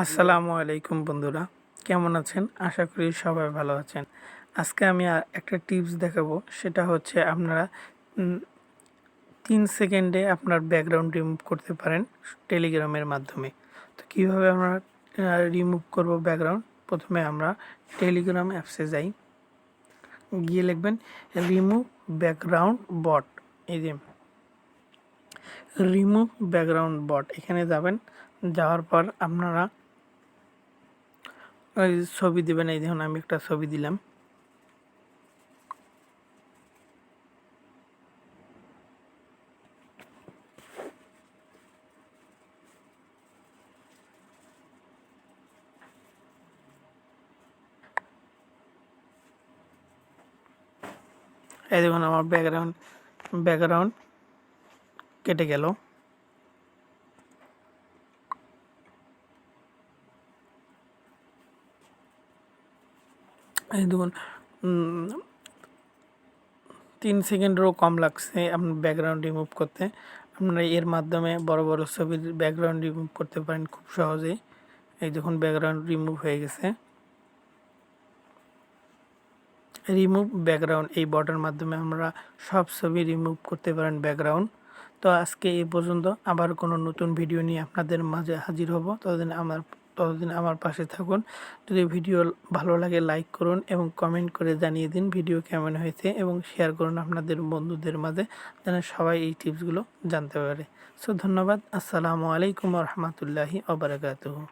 আসসালামু আলাইকুম বন্ধুরা, কেমন আছেন? আশা করি সবাই ভালো আছেন। আজকে আমি একটা টিপস দেখাবো, সেটা হচ্ছে আপনারা 3 সেকেন্ডে আপনার ব্যাকগ্রাউন্ড রিমুভ করতে পারেন টেলিগ্রামের মাধ্যমে। তো কীভাবে আমরা রিমুভ করব ব্যাকগ্রাউন্ড? প্রথমে আমরা টেলিগ্রাম অ্যাপসে যাই, গিয়ে লিখবেন রিমুভ ব্যাকগ্রাউন্ড বট। এই যে রিমুভ ব্যাকগ্রাউন্ড বট, এখানে যাবেন। যাওয়ার পর আপনারা ওই ছবি দিবেন। এই দেখুন, আমি একটা ছবি দিলাম। এই দেখুন, আমার ব্যাকগ্রাউন্ড কেটে গেল। এই দেখুন, 3 সেকেন্ডেরও কম লাগছে আপনার ব্যাকগ্রাউন্ড রিমুভ করতে। আপনারা এর মাধ্যমে বড় বড় ছবির ব্যাকগ্রাউন্ড রিমুভ করতে পারেন খুব সহজেই। এই দেখুন, ব্যাকগ্রাউন্ড রিমুভ হয়ে গেছে। রিমুভ ব্যাকগ্রাউন্ড এই বটের মাধ্যমে আমরা সব ছবি রিমুভ করতে পারেন ব্যাকগ্রাউন্ড। তো আজকে এই পর্যন্ত। আবার কোনো নতুন ভিডিও নিয়ে আপনাদের মাঝে হাজির হব। ততদিন আমার পাশে থাকুন। যদি ভিডিও ভালো লাগে লাইক করুন এবং কমেন্ট করে জানিয়ে দিন ভিডিও কেমন হয়েছে, এবং শেয়ার করুন আপনাদের বন্ধুদের মাঝে, যেন সবাই এই টিপসগুলো জানতে পারে। ধন্যবাদ। আসসালামু আলাইকুম রহমতুল্লাহি ওয়া বারাকাতুহু।